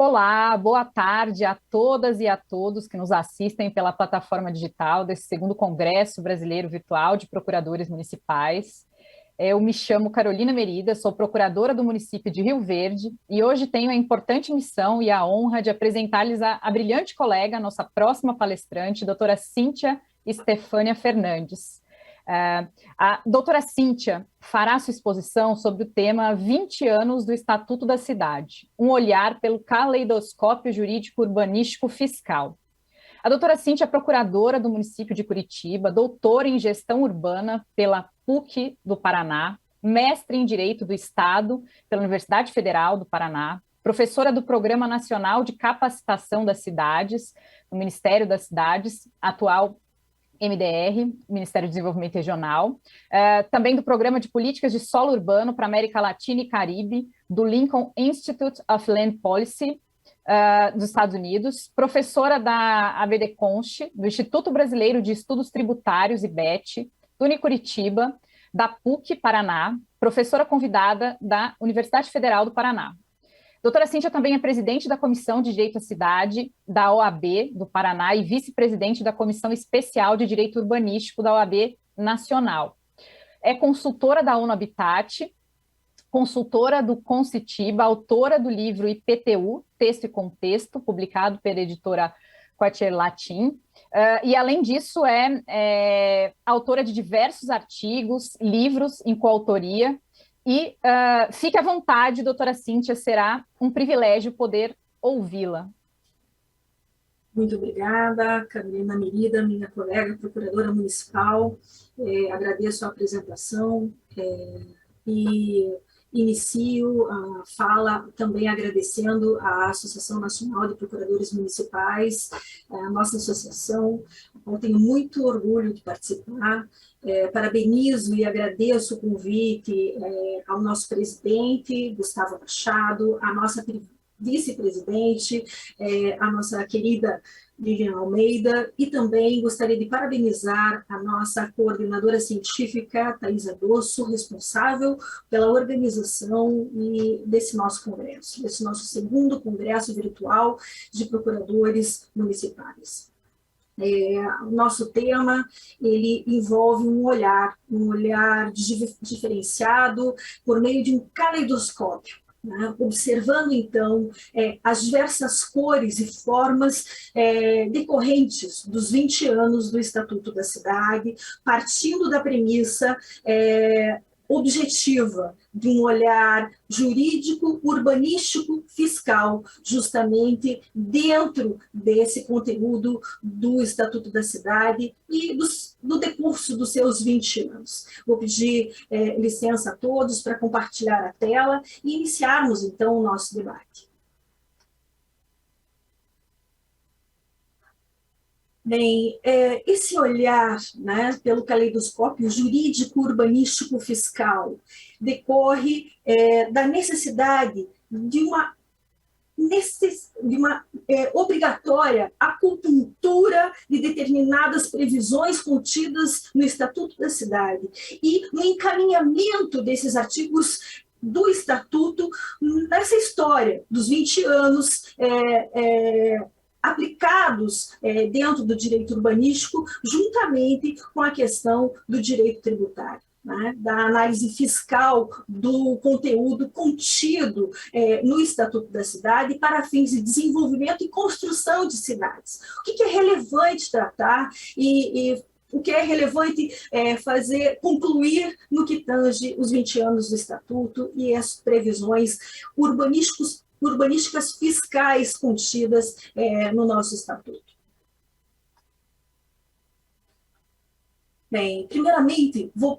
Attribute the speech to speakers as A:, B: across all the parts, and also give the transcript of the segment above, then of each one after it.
A: Olá, boa tarde a todas e a todos que nos assistem pela plataforma digital desse segundo Congresso Brasileiro Virtual de Procuradores Municipais. Eu me chamo Carolina Merida, sou procuradora do município de Rio Verde e hoje tenho a importante missão e a honra de apresentar-lhes a brilhante colega, nossa próxima palestrante, doutora Cíntia Estefânia Fernandes. A doutora Cíntia fará sua exposição sobre o tema 20 anos do Estatuto da Cidade, um olhar pelo caleidoscópio jurídico urbanístico fiscal. A doutora Cíntia é procuradora do município de Curitiba, doutora em gestão urbana pela PUC do Paraná, mestre em Direito do Estado pela Universidade Federal do Paraná, professora do Programa Nacional de Capacitação das Cidades, no Ministério das Cidades, atual MDR, Ministério do Desenvolvimento Regional, também do Programa de Políticas de Solo Urbano para América Latina e Caribe, do Lincoln Institute of Land Policy, dos Estados Unidos, professora da ABD-CONST, do Instituto Brasileiro de Estudos Tributários, IBET, do Unicuritiba, da PUC Paraná, professora convidada da Universidade Federal do Paraná. Doutora Cíntia também é presidente da Comissão de Direito à Cidade da OAB do Paraná e vice-presidente da Comissão Especial de Direito Urbanístico da OAB Nacional. É consultora da ONU Habitat, consultora do Concitiba, autora do livro IPTU, Texto e Contexto, publicado pela editora Quartier Latim, e além disso é autora de diversos artigos, livros em coautoria. E fique à vontade, doutora Cíntia, será um privilégio poder ouvi-la.
B: Muito obrigada, Carolina Merida, minha colega procuradora municipal. Agradeço a apresentação e inicio a fala também agradecendo à Associação Nacional de Procuradores Municipais, a nossa associação, eu tenho muito orgulho de participar. Parabenizo e agradeço o convite ao nosso presidente, Gustavo Machado, à nossa vice-presidente, a nossa querida Lilian Almeida, e também gostaria de parabenizar a nossa coordenadora científica, Thaisa Dosso, responsável pela organização desse nosso congresso, desse nosso segundo congresso virtual de procuradores municipais. O nosso tema, ele envolve um olhar diferenciado por meio de um caleidoscópio, né? Observando, então, as diversas cores e formas decorrentes dos 20 anos do Estatuto da Cidade, partindo da premissa objetiva de um olhar jurídico, urbanístico, fiscal, justamente dentro desse conteúdo do Estatuto da Cidade e do decurso dos seus 20 anos. Vou pedir licença a todos para compartilhar a tela e iniciarmos, então, o nosso debate. Bem, esse olhar, né, pelo caleidoscópio jurídico, urbanístico, fiscal, decorre da necessidade de uma obrigatória acupuntura de determinadas previsões contidas no Estatuto da Cidade e no encaminhamento desses artigos do Estatuto nessa história dos 20 anos aplicados dentro do direito urbanístico, juntamente com a questão do direito tributário, né, da análise fiscal do conteúdo contido no Estatuto da Cidade para fins de desenvolvimento e construção de cidades. O que é relevante tratar e o que é relevante concluir no que tange os 20 anos do Estatuto e as previsões urbanísticas fiscais contidas no nosso Estatuto. Bem, primeiramente, vou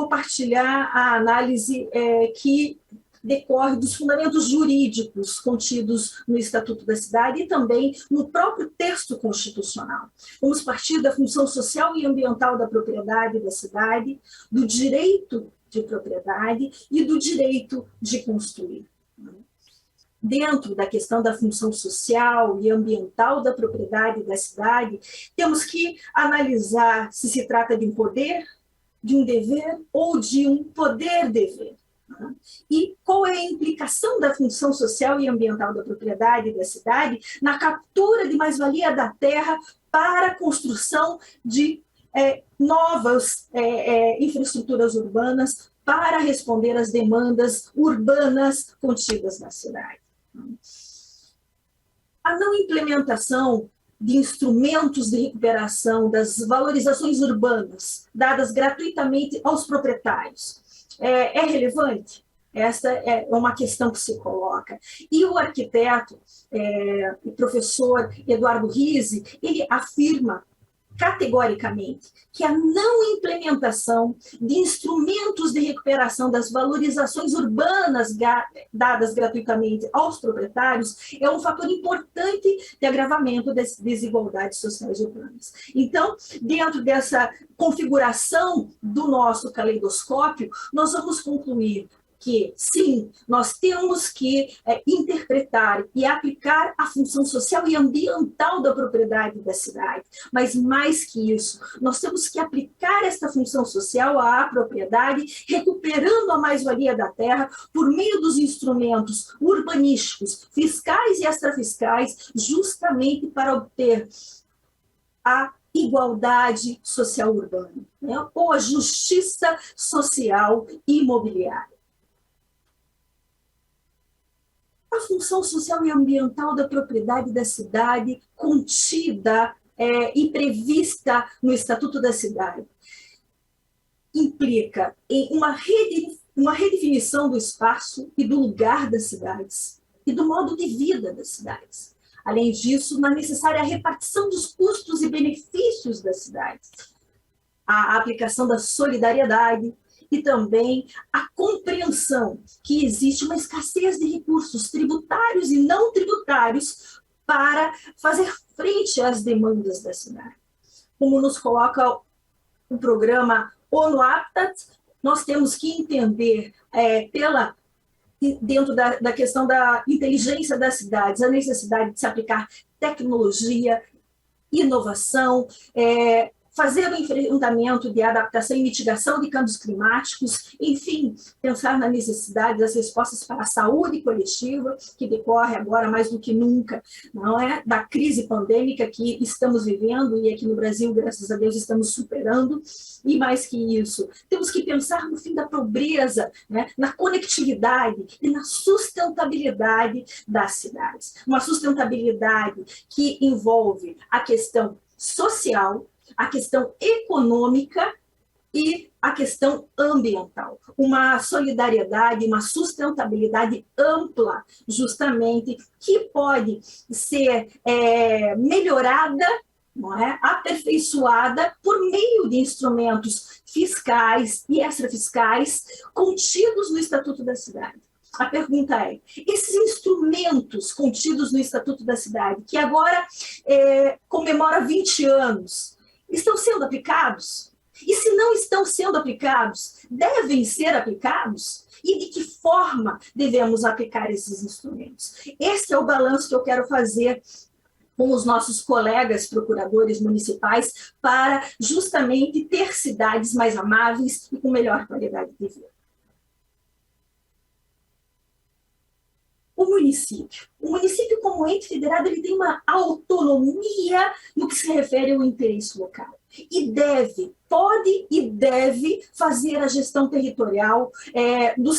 B: partilhar a análise que decorre dos fundamentos jurídicos contidos no Estatuto da Cidade e também no próprio texto constitucional. Vamos partir da função social e ambiental da propriedade da cidade, do direito de propriedade e do direito de construir. Dentro da questão da função social e ambiental da propriedade da cidade, temos que analisar se se trata de um poder, de um dever ou de um poder-dever. E qual é a implicação da função social e ambiental da propriedade da cidade na captura de mais-valia da terra para a construção de novas infraestruturas urbanas para responder às demandas urbanas contidas na cidade. A não implementação de instrumentos de recuperação das valorizações urbanas dadas gratuitamente aos proprietários é relevante? Essa é uma questão que se coloca. E o arquiteto, o professor Eduardo Rizzi, ele afirma categoricamente que a não implementação de instrumentos de recuperação das valorizações urbanas dadas gratuitamente aos proprietários é um fator importante de agravamento das desigualdades sociais urbanas. Então, dentro dessa configuração do nosso caleidoscópio, nós vamos concluir que, sim, nós temos que interpretar e aplicar a função social e ambiental da propriedade da cidade, mas mais que isso, nós temos que aplicar esta função social à propriedade, recuperando a mais-valia da terra por meio dos instrumentos urbanísticos, fiscais e extrafiscais, justamente para obter a igualdade social urbana, né? Ou a justiça social imobiliária. A função social e ambiental da propriedade da cidade contida e prevista no Estatuto da Cidade implica em uma redefinição do espaço e do lugar das cidades e do modo de vida das cidades. Além disso, na necessária repartição dos custos e benefícios das cidades, a aplicação da solidariedade, e também a compreensão que existe uma escassez de recursos tributários e não tributários para fazer frente às demandas da cidade. Como nos coloca o programa ONU Habitat, nós temos que entender, dentro da questão da inteligência das cidades, a necessidade de se aplicar tecnologia, inovação, fazer o enfrentamento de adaptação e mitigação de câmbios climáticos, enfim, pensar na necessidade das respostas para a saúde coletiva, que decorre agora mais do que nunca, não é? Da crise pandêmica que estamos vivendo e aqui no Brasil, graças a Deus, estamos superando, e mais que isso, temos que pensar no fim da pobreza, né? Na conectividade e na sustentabilidade das cidades. Uma sustentabilidade que envolve a questão social, a questão econômica e a questão ambiental. Uma solidariedade, uma sustentabilidade ampla, justamente, que pode ser melhorada, não é? Aperfeiçoada por meio de instrumentos fiscais e extrafiscais contidos no Estatuto da Cidade. A pergunta é, esses instrumentos contidos no Estatuto da Cidade, que agora comemora 20 anos, estão sendo aplicados? E se não estão sendo aplicados, devem ser aplicados? E de que forma devemos aplicar esses instrumentos? Esse é o balanço que eu quero fazer com os nossos colegas procuradores municipais para justamente ter cidades mais amáveis e com melhor qualidade de vida. O município como ente federado, ele tem uma autonomia no que se refere ao interesse local. E pode e deve fazer a gestão territorial do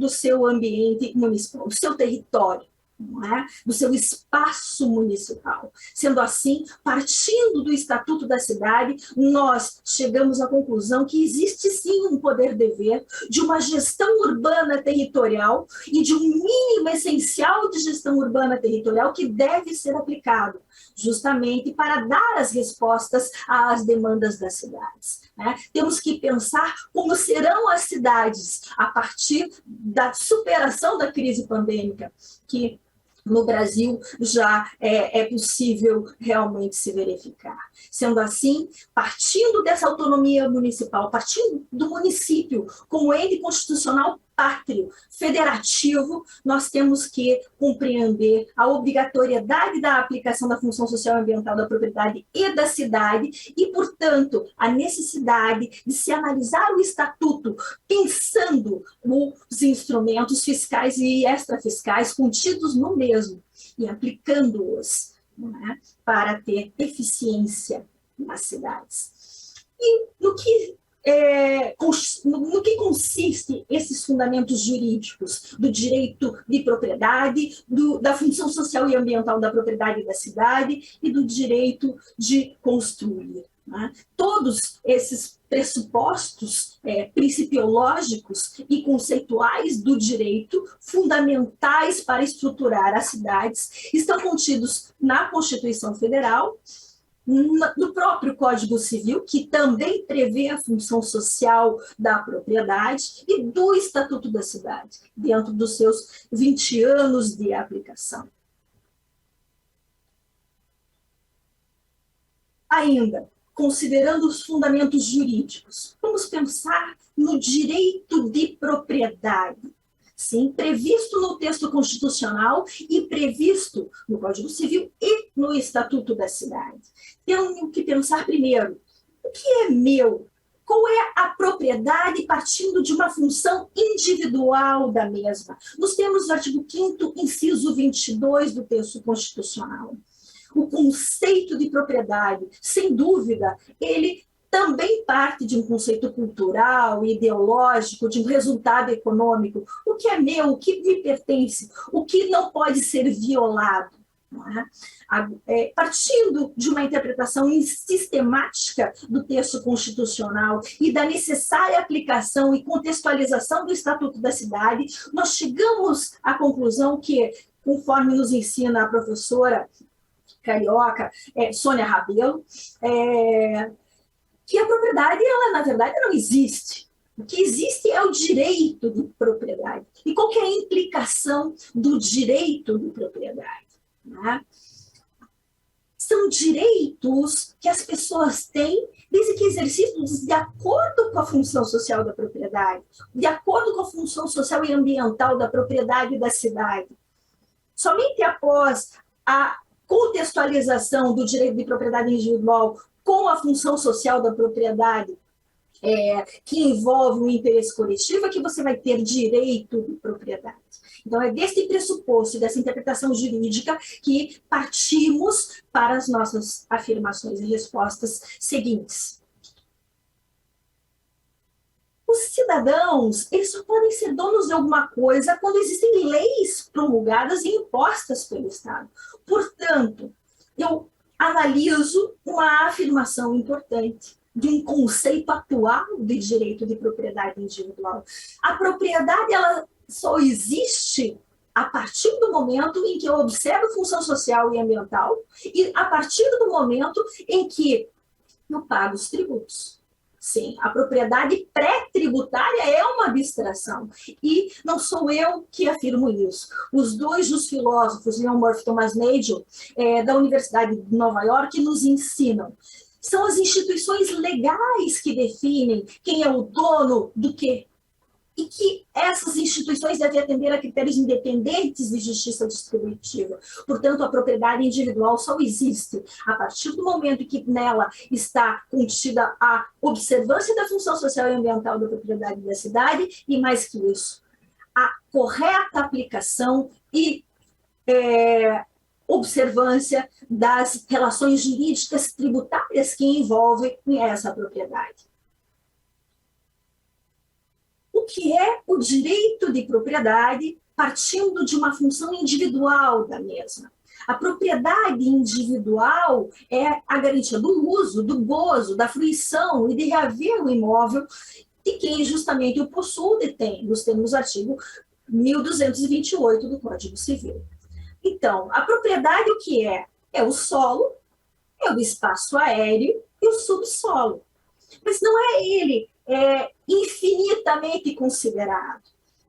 B: seu ambiente municipal, do seu território, não é? Do seu espaço municipal. Sendo assim, partindo do Estatuto da Cidade, nós chegamos à conclusão que existe sim um poder-dever de uma gestão urbana territorial e de um mínimo essencial de gestão urbana territorial que deve ser aplicado, justamente para dar as respostas às demandas das cidades, né? Temos que pensar como serão as cidades a partir da superação da crise pandêmica, que no Brasil já é possível realmente se verificar. Sendo assim, partindo dessa autonomia municipal, partindo do município como ente constitucional pátrio federativo, nós temos que compreender a obrigatoriedade da aplicação da função social e ambiental da propriedade e da cidade e, portanto, a necessidade de se analisar o estatuto pensando os instrumentos fiscais e extrafiscais contidos no mesmo e aplicando-os, né, para ter eficiência nas cidades. E no que consiste esses fundamentos jurídicos do direito de propriedade, da função social e ambiental da propriedade da cidade e do direito de construir? Né? Todos esses pressupostos principiológicos e conceituais do direito, fundamentais para estruturar as cidades, estão contidos na Constituição Federal, no próprio Código Civil, que também prevê a função social da propriedade, e do Estatuto da Cidade, dentro dos seus 20 anos de aplicação. Ainda, considerando os fundamentos jurídicos, vamos pensar no direito de propriedade. Sim, previsto no texto constitucional e previsto no Código Civil e no Estatuto da Cidade. Temos que pensar primeiro, o que é meu? Qual é a propriedade partindo de uma função individual da mesma? Nos termos do artigo 5º, inciso 22 do texto constitucional. O conceito de propriedade, sem dúvida, ele também parte de um conceito cultural, ideológico, de um resultado econômico. O que é meu, o que me pertence, o que não pode ser violado. Não é? Partindo de uma interpretação sistemática do texto constitucional e da necessária aplicação e contextualização do Estatuto da Cidade, nós chegamos à conclusão que, conforme nos ensina a professora carioca Sônia Rabelo, que a propriedade, ela, na verdade, não existe. O que existe é o direito de propriedade. E qual que é a implicação do direito de propriedade? Né? São direitos que as pessoas têm desde que exercidos de acordo com a função social da propriedade, de acordo com a função social e ambiental da propriedade da cidade. Somente após a contextualização do direito de propriedade individual com a função social da propriedade, que envolve o interesse coletivo, é que você vai ter direito de propriedade. Então, é desse pressuposto, dessa interpretação jurídica, que partimos para as nossas afirmações e respostas seguintes. Os cidadãos, eles só podem ser donos de alguma coisa quando existem leis promulgadas e impostas pelo Estado. Portanto, eu analiso uma afirmação importante de um conceito atual de direito de propriedade individual. A propriedade, ela só existe a partir do momento em que eu observo função social e ambiental e a partir do momento em que eu pago os tributos. Sim, a propriedade pré-tributária é uma abstração. E não sou eu que afirmo isso. Os dois dos filósofos, Leon Murphy e Thomas Nagel, da Universidade de Nova York, nos ensinam. São as instituições legais que definem quem é o dono do quê. E que essas instituições devem atender a critérios independentes de justiça distributiva. Portanto, a propriedade individual só existe a partir do momento em que nela está contida a observância da função social e ambiental da propriedade da cidade e, mais que isso, a correta aplicação e observância das relações jurídicas tributárias que envolvem essa propriedade. O que é o direito de propriedade partindo de uma função individual da mesma? A propriedade individual é a garantia do uso, do gozo, da fruição e de reaver o imóvel de quem justamente o possui, detém, nos termos do artigo 1228 do Código Civil. Então, a propriedade o que é? É o solo, é o espaço aéreo e o subsolo. Mas não é ele infinitamente considerado.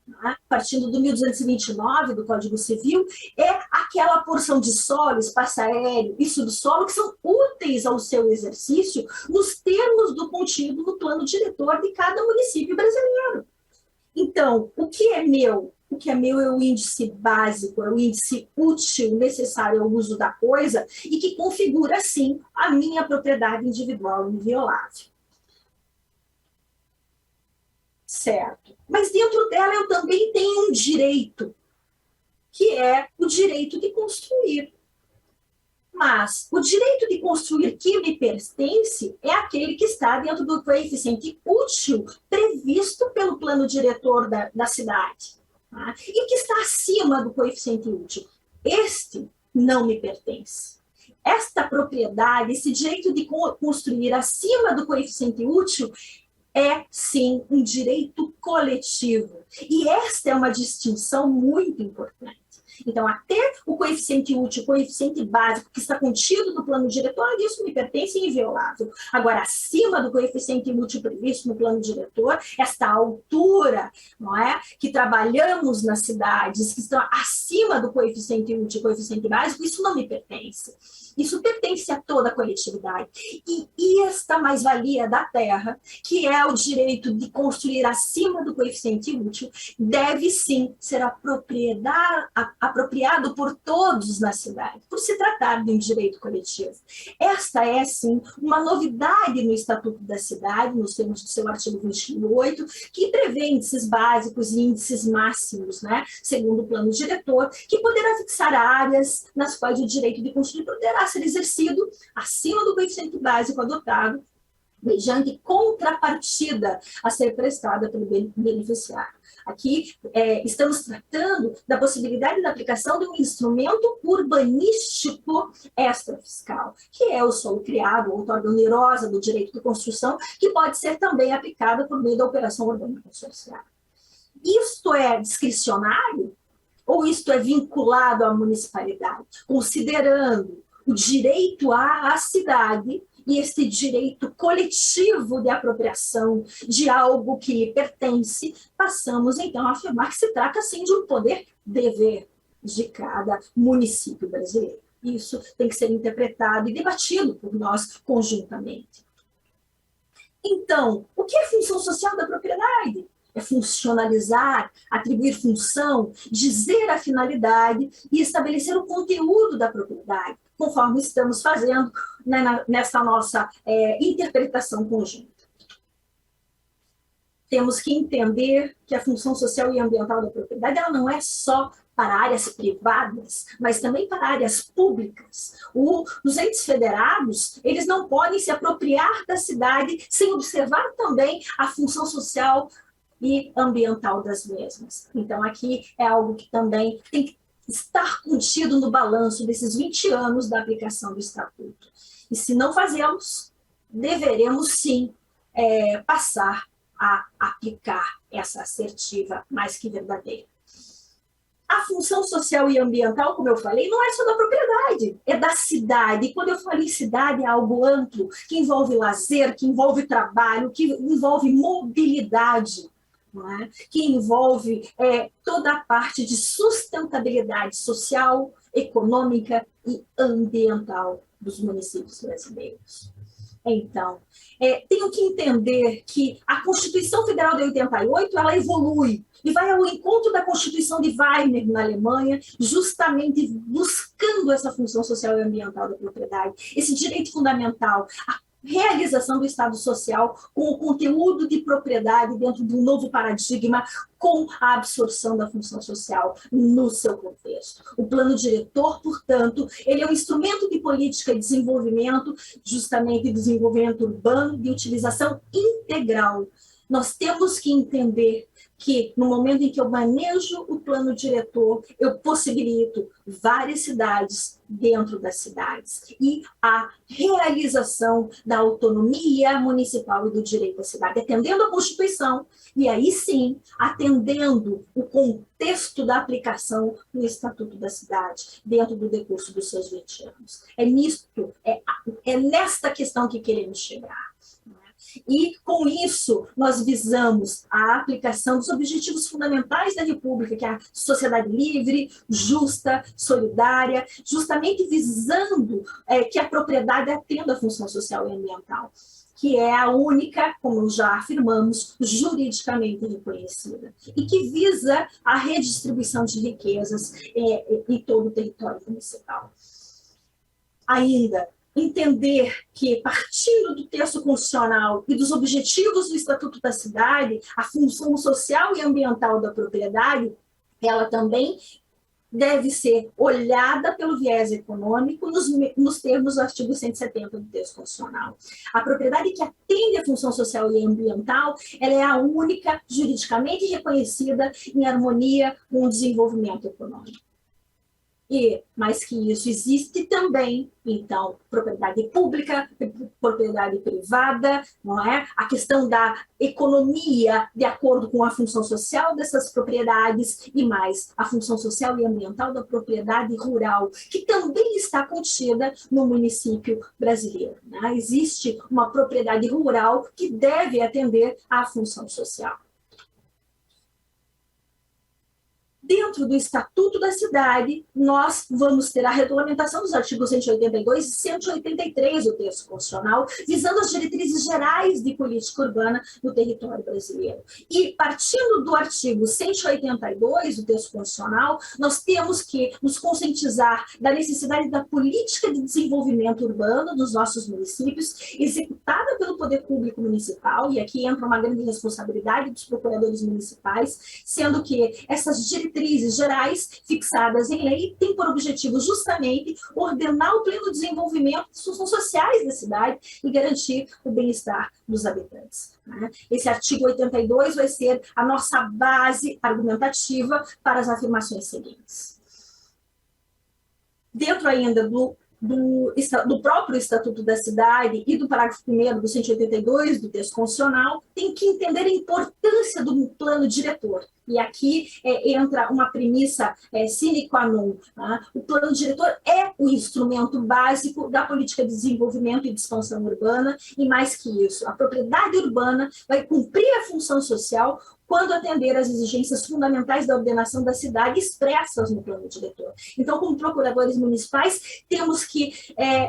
B: Né? Partindo do 1229 do Código Civil, é aquela porção de solo, espaço aéreo e subsolo que são úteis ao seu exercício nos termos do contido no plano diretor de cada município brasileiro. Então, o que é meu? O que é meu é o índice básico, é o índice útil necessário ao uso da coisa e que configura, sim, a minha propriedade individual inviolável. Certo. Mas dentro dela eu também tenho um direito, que é o direito de construir. Mas o direito de construir que me pertence é aquele que está dentro do coeficiente útil previsto pelo plano diretor da cidade. Tá? E o que está acima do coeficiente útil? Este não me pertence. Esta propriedade, esse direito de construir acima do coeficiente útil, é, sim, um direito coletivo. E esta é uma distinção muito importante. Então, até o coeficiente útil, o coeficiente básico que está contido no plano diretor, isso me pertence e inviolável. Agora, acima do coeficiente útil previsto no plano diretor, esta altura, não é, que trabalhamos nas cidades, que estão acima do coeficiente útil e coeficiente básico, isso não me pertence. Isso pertence a toda a coletividade. E esta mais-valia da terra, que é o direito de construir acima do coeficiente útil, deve sim ser apropriado por todos na cidade, por se tratar de um direito coletivo. Esta é, sim, uma novidade no Estatuto da Cidade, nos termos do seu artigo 28, que prevê índices básicos e índices máximos, né, segundo o plano diretor, que poderá fixar áreas nas quais o direito de construir poderá ser exercido acima do coeficiente básico adotado, mediante contrapartida a ser prestada pelo beneficiário. Aqui estamos tratando da possibilidade da aplicação de um instrumento urbanístico extrafiscal, que é o solo criado, ou outorga onerosa do direito de construção, que pode ser também aplicada por meio da operação urbana consorciada. Isto é discricionário ou isto é vinculado à municipalidade, considerando o direito à cidade e esse direito coletivo de apropriação de algo que lhe pertence, passamos então a afirmar que se trata sim de um poder-dever de cada município brasileiro. Isso tem que ser interpretado e debatido por nós conjuntamente. Então, o que é função social da propriedade? É funcionalizar, atribuir função, dizer a finalidade e estabelecer o conteúdo da propriedade, conforme estamos fazendo, né, nessa nossa interpretação conjunta. Temos que entender que a função social e ambiental da propriedade ela não é só para áreas privadas, mas também para áreas públicas. Os entes federados, eles não podem se apropriar da cidade sem observar também a função social e ambiental das mesmas. Então, aqui é algo que também tem que estar contido no balanço desses 20 anos da aplicação do Estatuto. E se não fazemos, deveremos sim passar a aplicar essa assertiva mais que verdadeira. A função social e ambiental, como eu falei, não é só da propriedade, é da cidade. E quando eu falo em cidade, é algo amplo, que envolve lazer, que envolve trabalho, que envolve mobilidade, não é? Que envolve toda a parte de sustentabilidade social, econômica e ambiental dos municípios brasileiros. Então, tenho que entender que a Constituição Federal de 88, ela evolui e vai ao encontro da Constituição de Weimar na Alemanha, justamente buscando essa função social e ambiental da propriedade, esse direito fundamental, a realização do Estado social com o conteúdo de propriedade dentro de um novo paradigma, com a absorção da função social no seu contexto. O plano diretor, portanto, ele é um instrumento de política de desenvolvimento, justamente desenvolvimento urbano, de utilização integral. Nós temos que entender que, no momento em que eu manejo o plano diretor, eu possibilito várias cidades dentro das cidades e a realização da autonomia municipal e do direito à cidade, atendendo à Constituição e aí sim, atendendo o contexto da aplicação do Estatuto da Cidade, dentro do decurso dos seus 20 anos. É nesta questão que queremos chegar. E, com isso, nós visamos a aplicação dos objetivos fundamentais da República, que é a sociedade livre, justa, solidária, justamente visando que a propriedade atenda a função social e ambiental. que é a única, como já afirmamos, juridicamente reconhecida, e que visa a redistribuição de riquezas em todo o território municipal. Ainda, entender que, partindo do texto constitucional e dos objetivos do Estatuto da Cidade, a função social e ambiental da propriedade, ela também deve ser olhada pelo viés econômico nos termos do artigo 170 do texto constitucional. A propriedade que atende à função social e ambiental, ela é a única juridicamente reconhecida em harmonia com o desenvolvimento econômico. E, mais que isso, existe também, então, propriedade pública, propriedade privada, não é? A questão da economia de acordo com a função social dessas propriedades e mais a função social e ambiental da propriedade rural, que também está contida no município brasileiro, né? Existe uma propriedade rural que deve atender à função social. Dentro do Estatuto da Cidade, nós vamos ter a regulamentação dos artigos 182 e 183 do texto constitucional, visando as diretrizes gerais de política urbana no território brasileiro. E, partindo do artigo 182 do texto constitucional, nós temos que nos conscientizar da necessidade da política de desenvolvimento urbano dos nossos municípios, executada pelo poder público municipal, e aqui entra uma grande responsabilidade dos procuradores municipais, sendo que essas diretrizes gerais fixadas em lei têm por objetivo justamente ordenar o pleno desenvolvimento das funções sociais da cidade e garantir o bem-estar dos habitantes. Esse artigo 82 vai ser a nossa base argumentativa para as afirmações seguintes. Dentro ainda do próprio Estatuto da Cidade e do parágrafo 1º do 182 do texto constitucional, tem que entender a importância do plano diretor. E aqui entra uma premissa sine qua non. Tá? O plano diretor é o instrumento básico da política de desenvolvimento e de expansão urbana, e mais que isso, a propriedade urbana vai cumprir a função social quando atender às exigências fundamentais da ordenação da cidade expressas no plano diretor. Então, como procuradores municipais, temos que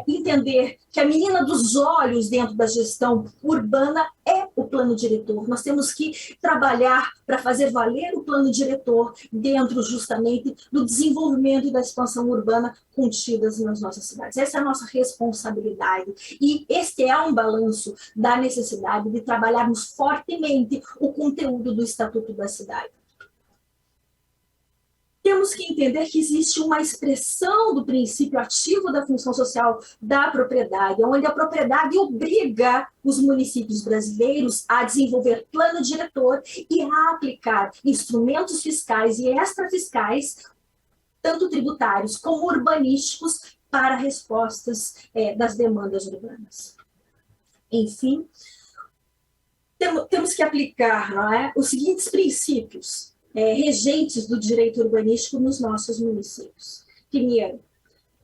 B: entender que a menina dos olhos dentro da gestão urbana é o plano diretor. Nós temos que trabalhar para fazer valer o plano diretor dentro justamente do desenvolvimento e da expansão urbana contidas nas nossas cidades. Essa é a nossa responsabilidade. E este é um balanço da necessidade de trabalharmos fortemente o conteúdo do Estatuto da Cidade. Temos que entender que existe uma expressão do princípio ativo da função social da propriedade, onde a propriedade obriga os municípios brasileiros a desenvolver plano diretor e a aplicar instrumentos fiscais e extrafiscais, tanto tributários como urbanísticos, para respostas das demandas urbanas. Enfim, temos que aplicar, não é, os seguintes princípios regentes do direito urbanístico nos nossos municípios. Primeiro,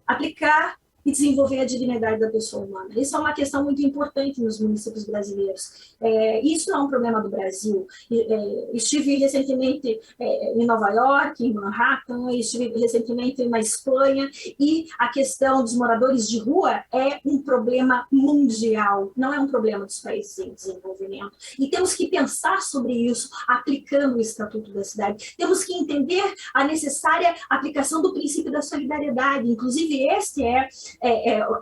B: aplicar e desenvolver a dignidade da pessoa humana. Isso é uma questão muito importante nos municípios brasileiros. Isso não é um problema do Brasil. Estive recentemente em Nova York, em Manhattan, estive recentemente na Espanha, e a questão dos moradores de rua é um problema mundial, não é um problema dos países em desenvolvimento. E temos que pensar sobre isso aplicando o Estatuto da Cidade. Temos que entender a necessária aplicação do princípio da solidariedade. Inclusive,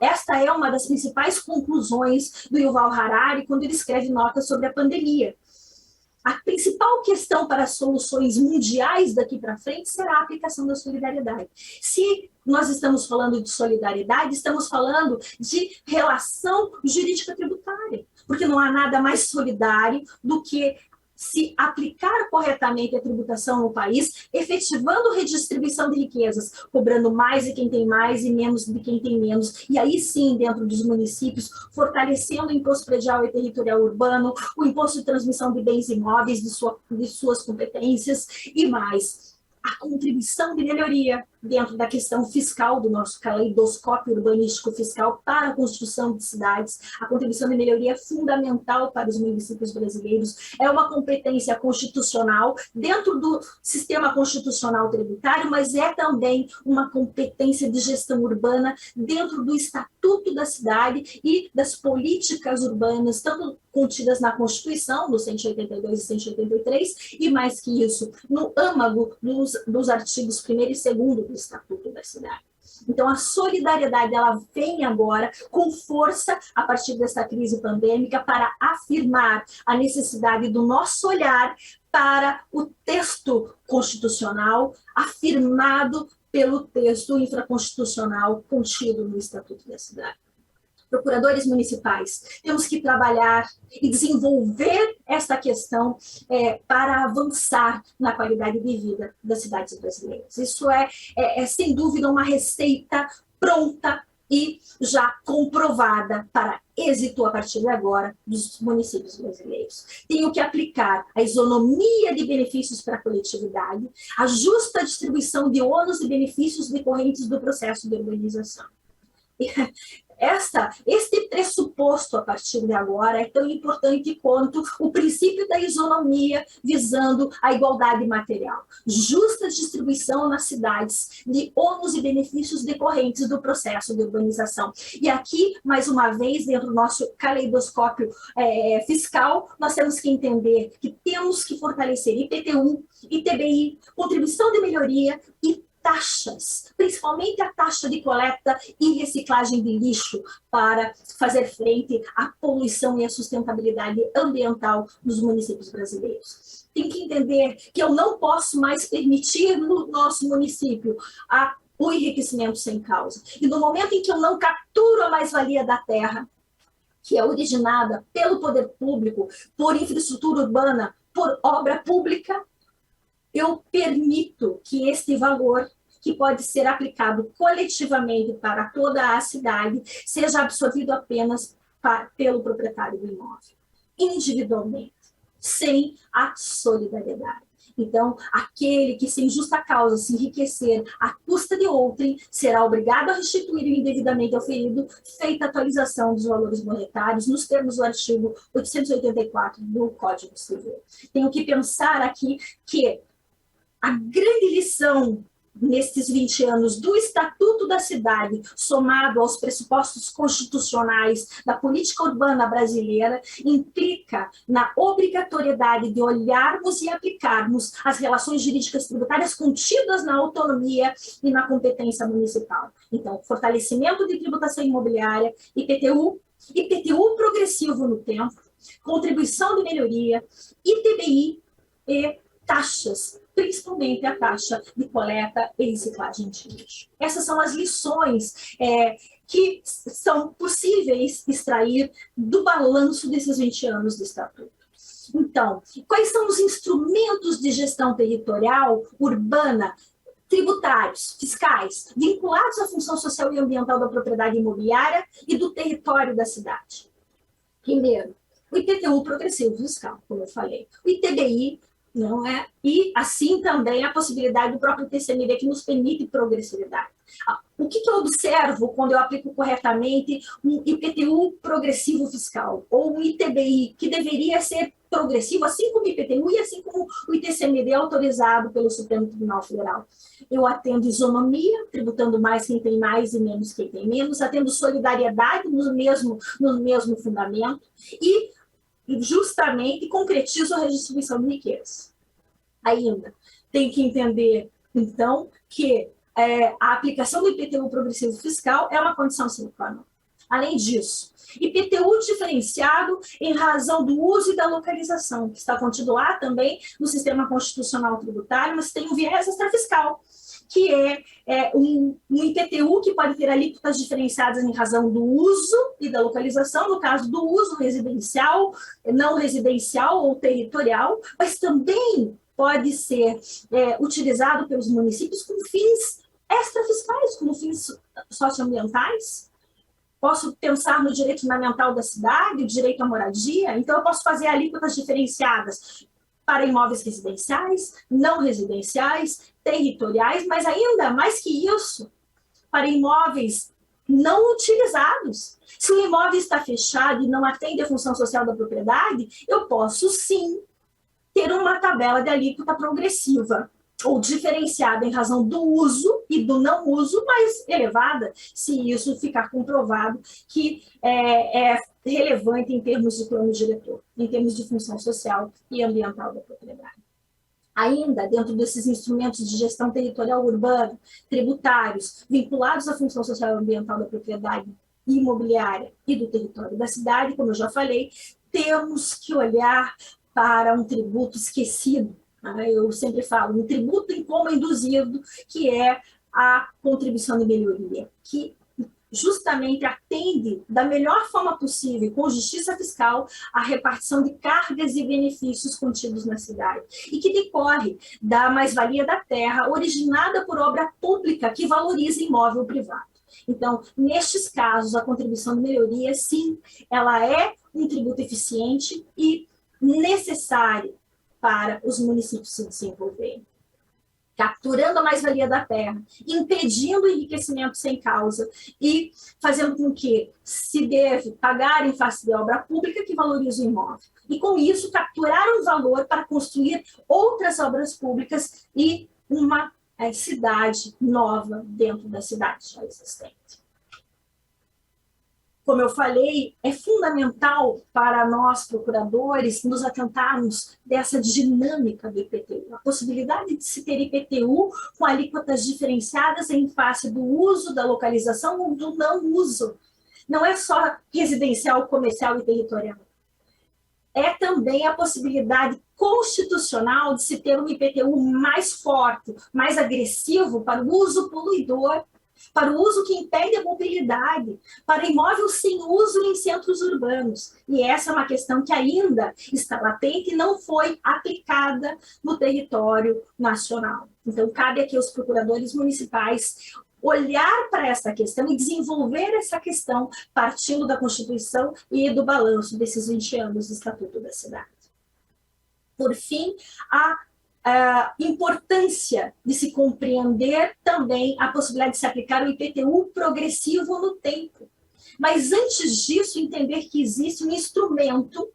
B: esta é uma das principais conclusões do Yuval Harari quando ele escreve notas sobre a pandemia. A principal questão para as soluções mundiais daqui para frente será a aplicação da solidariedade. Se nós estamos falando de solidariedade, estamos falando de relação jurídica tributária, porque não há nada mais solidário do que se aplicar corretamente a tributação no país, efetivando redistribuição de riquezas, cobrando mais de quem tem mais e menos de quem tem menos, e aí sim, dentro dos municípios, fortalecendo o imposto predial e territorial urbano, o imposto de transmissão de bens imóveis de suas competências e mais. A contribuição de melhoria dentro da questão fiscal do nosso caleidoscópio urbanístico fiscal para a construção de cidades. A contribuição de melhoria é fundamental para os municípios brasileiros, é uma competência constitucional dentro do sistema constitucional tributário, mas é também uma competência de gestão urbana dentro do Estatuto da Cidade e das políticas urbanas, tanto contidas na Constituição, no 182 e 183, e mais que isso, no âmago dos artigos 1º e 2º do Estatuto da Cidade. Então, a solidariedade, ela vem agora com força, a partir dessa crise pandêmica, para afirmar a necessidade do nosso olhar para o texto constitucional, afirmado pelo texto infraconstitucional contido no Estatuto da Cidade. Procuradores municipais, temos que trabalhar e desenvolver esta questão para avançar na qualidade de vida das cidades brasileiras. Isso é, sem dúvida, uma receita pronta e já comprovada para êxito a partir de agora dos municípios brasileiros. Tenho que aplicar a isonomia de benefícios para a coletividade, a justa distribuição de ônus e benefícios decorrentes do processo de urbanização. Este pressuposto, a partir de agora, é tão importante quanto o princípio da isonomia visando a igualdade material. Justa distribuição nas cidades de ônus e benefícios decorrentes do processo de urbanização. E aqui, mais uma vez, dentro do nosso caleidoscópio fiscal, nós temos que entender que temos que fortalecer IPTU, ITBI, contribuição de melhoria e taxas, principalmente a taxa de coleta e reciclagem de lixo, para fazer frente à poluição e à sustentabilidade ambiental dos municípios brasileiros. Tem que entender que eu não posso mais permitir no nosso município o enriquecimento sem causa. E no momento em que eu não capturo a mais-valia da terra, que é originada pelo poder público, por infraestrutura urbana, por obra pública, eu permito que este valor, que pode ser aplicado coletivamente para toda a cidade, seja absorvido apenas pelo proprietário do imóvel, individualmente, sem a solidariedade. Então, aquele que sem justa causa se enriquecer à custa de outrem será obrigado a restituir o indevidamente auferido, feita a atualização dos valores monetários nos termos do artigo 884 do Código Civil. Tenho que pensar aqui que a grande lição nestes 20 anos do Estatuto da Cidade, somado aos pressupostos constitucionais da política urbana brasileira, implica na obrigatoriedade de olharmos e aplicarmos as relações jurídicas tributárias contidas na autonomia e na competência municipal. Então, fortalecimento de tributação imobiliária, IPTU progressivo no tempo, contribuição de melhoria, ITBI e taxas, principalmente a taxa de coleta e reciclagem de lixo. Essas são as lições que são possíveis extrair do balanço desses 20 anos do Estatuto. Então, quais são os instrumentos de gestão territorial urbana, tributários, fiscais, vinculados à função social e ambiental da propriedade imobiliária e do território da cidade? Primeiro, o IPTU progressivo fiscal, como eu falei. O ITBI, não é? E, assim, também a possibilidade do próprio TCMD, que nos permite progressividade. O que eu observo quando eu aplico corretamente um IPTU progressivo fiscal, ou um ITBI, que deveria ser progressivo, assim como o IPTU e assim como o ITCMD autorizado pelo Supremo Tribunal Federal? Eu atendo isonomia, tributando mais quem tem mais e menos quem tem menos, atendo solidariedade no mesmo fundamento, e justamente concretizo a redistribuição de riquezas. Ainda, tem que entender, então, que a aplicação do IPTU progressivo fiscal é uma condição sine qua non. Além disso, IPTU diferenciado em razão do uso e da localização, que está contido lá também no sistema constitucional tributário, mas tem um viés extrafiscal, que é um IPTU que pode ter alíquotas diferenciadas em razão do uso e da localização, no caso do uso residencial, não residencial ou territorial, mas também pode ser utilizado pelos municípios com fins extrafiscais, como fins socioambientais. Posso pensar no direito fundamental da cidade, o direito à moradia, então eu posso fazer alíquotas diferenciadas para imóveis residenciais, não residenciais, territoriais, mas ainda mais que isso, para imóveis não utilizados. Se o imóvel está fechado e não atende a função social da propriedade, eu posso sim ter uma tabela de alíquota progressiva ou diferenciada em razão do uso e do não uso mais elevada, se isso ficar comprovado que é relevante em termos de plano diretor, em termos de função social e ambiental da propriedade. Ainda dentro desses instrumentos de gestão territorial urbana, tributários, vinculados à função social e ambiental da propriedade imobiliária e do território da cidade, como eu já falei, temos que olhar para um tributo esquecido. Eu sempre falo, um tributo em como induzido, que é a contribuição de melhoria, que justamente atende da melhor forma possível, com justiça fiscal, a repartição de cargas e benefícios contidos na cidade, e que decorre da mais-valia da terra, originada por obra pública que valoriza imóvel privado. Então, nestes casos, a contribuição de melhoria, sim, ela é um tributo eficiente e necessário para os municípios se desenvolverem. Capturando a mais-valia da terra, impedindo o enriquecimento sem causa e fazendo com que se deve pagar em face de obra pública que valoriza o imóvel. E, com isso, capturar um valor para construir outras obras públicas e uma cidade nova dentro da cidade já existente. Como eu falei, é fundamental para nós, procuradores, nos atentarmos dessa dinâmica do IPTU. A possibilidade de se ter IPTU com alíquotas diferenciadas em face do uso, da localização ou do não uso. Não é só residencial, comercial e territorial. É também a possibilidade constitucional de se ter um IPTU mais forte, mais agressivo para o uso poluidor, para o uso que impede a mobilidade, para imóvel sem uso em centros urbanos. E essa é uma questão que ainda está latente e não foi aplicada no território nacional. Então, cabe aqui aos procuradores municipais olhar para essa questão e desenvolver essa questão partindo da Constituição e do balanço desses 20 anos do Estatuto da Cidade. Por fim, a importância de se compreender também a possibilidade de se aplicar o IPTU progressivo no tempo. Mas, antes disso, entender que existe um instrumento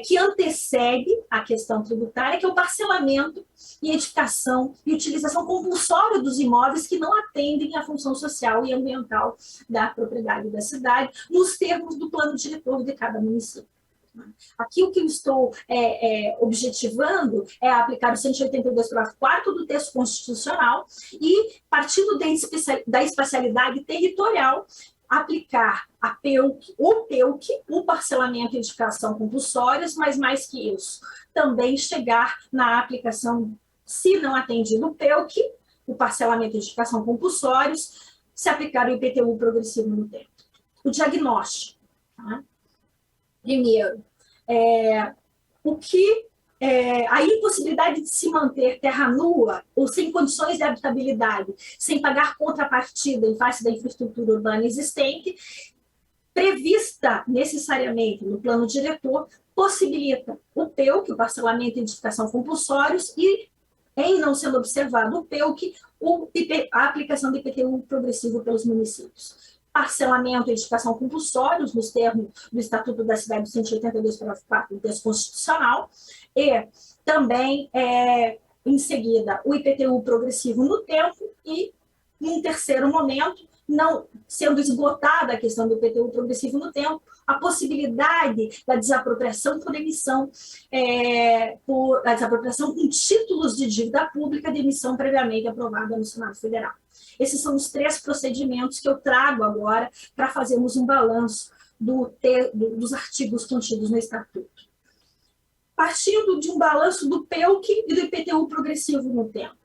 B: que antecede a questão tributária, que é o parcelamento e edificação e utilização compulsória dos imóveis que não atendem à função social e ambiental da propriedade da cidade, nos termos do plano diretor de cada município. Aqui o que eu estou objetivando é aplicar o 182, parágrafo 4º do texto constitucional e, partindo da espacialidade territorial, aplicar o PEUC, o parcelamento e edificação compulsórios, mas mais que isso, também chegar na aplicação, se não atendido o PEUC, o parcelamento e edificação compulsórios, se aplicar o IPTU progressivo no tempo. O diagnóstico. Tá? Primeiro, a impossibilidade de se manter terra nua ou sem condições de habitabilidade, sem pagar contrapartida em face da infraestrutura urbana existente, prevista necessariamente no plano diretor, possibilita o PEUC, o parcelamento e edificação compulsórios, e, em não sendo observado o PEUC, a aplicação do IPTU progressivo pelos municípios. Parcelamento e edificação compulsórios, nos termos do Estatuto da Cidade, 182, parágrafo 4 do texto constitucional, e também, em seguida, o IPTU progressivo no tempo e, em terceiro momento, não sendo esgotada a questão do IPTU progressivo no tempo, a possibilidade da desapropriação por emissão, a desapropriação com títulos de dívida pública de emissão previamente aprovada no Senado Federal. Esses são os 3 procedimentos que eu trago agora para fazermos um balanço dos artigos contidos no Estatuto. Partindo de um balanço do PEUC e do IPTU progressivo no tempo.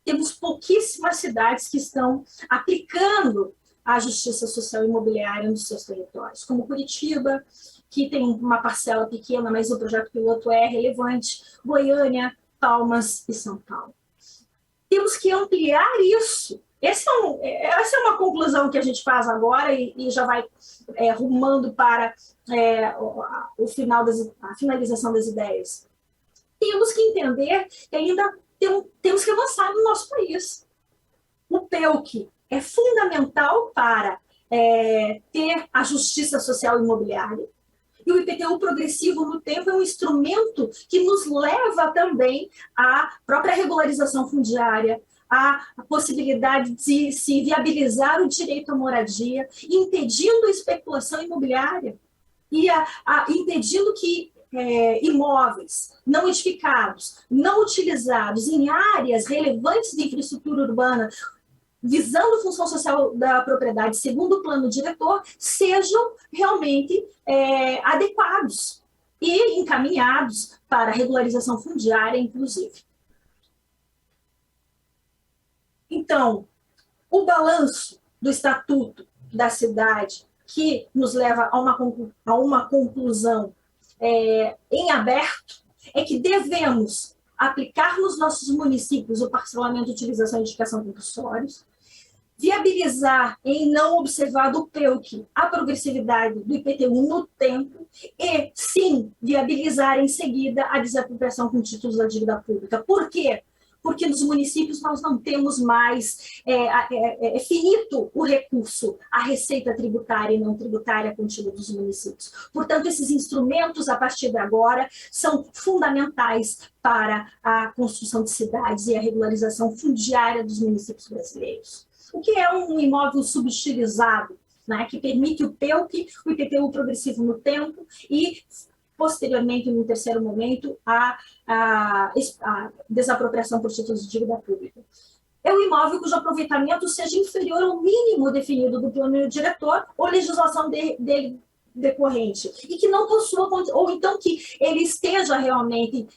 B: Temos pouquíssimas cidades que estão aplicando a justiça social imobiliária nos seus territórios, como Curitiba, que tem uma parcela pequena, mas o projeto piloto é relevante, Goiânia, Palmas e São Paulo. Temos que ampliar isso. Essa é uma conclusão que a gente faz agora e já vai rumando para a finalização das ideias. temos que entender que ainda temos que avançar no nosso país. O PEUC é fundamental para ter a justiça social imobiliária, e o IPTU progressivo no tempo é um instrumento que nos leva também à própria regularização fundiária, à possibilidade de se viabilizar o direito à moradia, impedindo a especulação imobiliária e impedindo que imóveis não edificados, não utilizados em áreas relevantes de infraestrutura urbana, visando função social da propriedade segundo o plano diretor, sejam realmente adequados e encaminhados para regularização fundiária, inclusive. Então, o balanço do Estatuto da Cidade, que nos leva a uma conclusão em aberto, é que devemos aplicar nos nossos municípios o parcelamento, utilização e indicação compulsórios, viabilizar em não observar do PEUC a progressividade do IPTU no tempo e, sim, viabilizar em seguida a desapropriação com títulos da dívida pública. Por quê? Porque nos municípios nós não temos mais, é finito o recurso, a receita tributária e não tributária contida dos municípios. Portanto, esses instrumentos, a partir de agora, são fundamentais para a construção de cidades e a regularização fundiária dos municípios brasileiros. O que é um imóvel subestilizado, né, que permite o PEUC, o IPTU progressivo no tempo e, posteriormente, no terceiro momento, a desapropriação por títulos de dívida pública. É um imóvel cujo aproveitamento seja inferior ao mínimo definido do plano diretor ou legislação dele decorrente, e que não possua, ou então que ele esteja realmente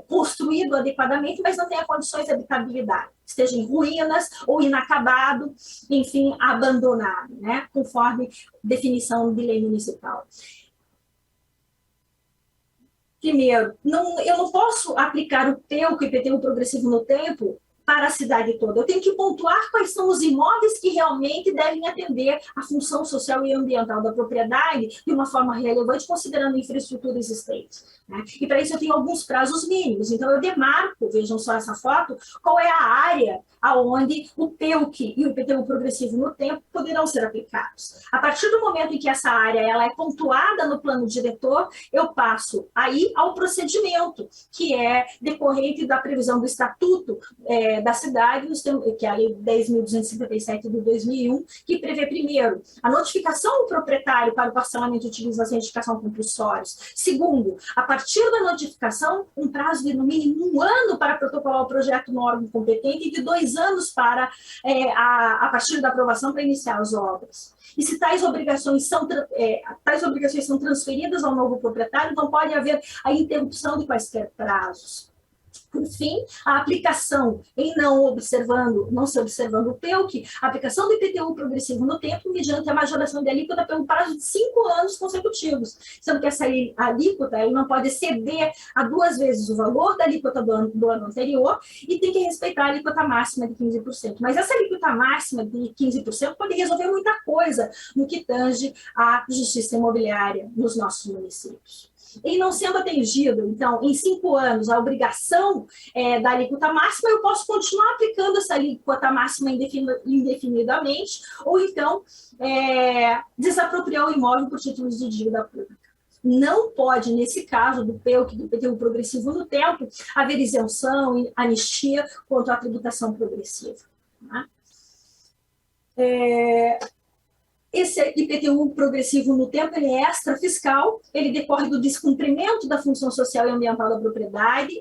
B: construído adequadamente, mas não tenha condições de habitabilidade, esteja em ruínas ou inacabado, enfim, abandonado, né, conforme definição de lei municipal. Primeiro, eu não posso aplicar o PEUC, o IPTU progressivo no tempo, para a cidade toda. Eu tenho que pontuar quais são os imóveis que realmente devem atender a função social e ambiental da propriedade de uma forma relevante, considerando a infraestrutura existente, né? E para isso eu tenho alguns prazos mínimos. Então eu demarco, vejam só essa foto, qual é a área aonde o PEUC e o IPTU progressivo no tempo poderão ser aplicados. A partir do momento em que essa área ela é pontuada no plano diretor, eu passo aí ao procedimento, que é decorrente da previsão do Estatuto da cidade, que é a Lei 10.257 de 2001, que prevê, primeiro, a notificação ao proprietário para o parcelamento, utilização e indicação compulsórios. Segundo, a partir da notificação, um prazo de, no mínimo, 1 ano para protocolar o projeto no órgão competente e de 2 anos para, a partir da aprovação, para iniciar as obras. E se tais obrigações são transferidas ao novo proprietário, não pode haver a interrupção de quaisquer prazos. Por fim, a aplicação em não se observando o PEUC, a aplicação do IPTU progressivo no tempo, mediante a majoração de alíquota pelo prazo de 5 anos consecutivos, sendo que essa alíquota ele não pode exceder a 2 vezes o valor da alíquota do ano anterior e tem que respeitar a alíquota máxima de 15%. Mas essa alíquota máxima de 15% pode resolver muita coisa no que tange à justiça imobiliária nos nossos municípios. E não sendo atendido, então, em 5 anos, a obrigação da alíquota máxima, eu posso continuar aplicando essa alíquota máxima indefinidamente, ou então desapropriar o imóvel por títulos de dívida pública. Não pode, nesse caso do PEUC, do IPTU progressivo no tempo, haver isenção e anistia quanto à tributação progressiva. Tá? Esse IPTU progressivo no tempo, ele é extrafiscal, ele decorre do descumprimento da função social e ambiental da propriedade.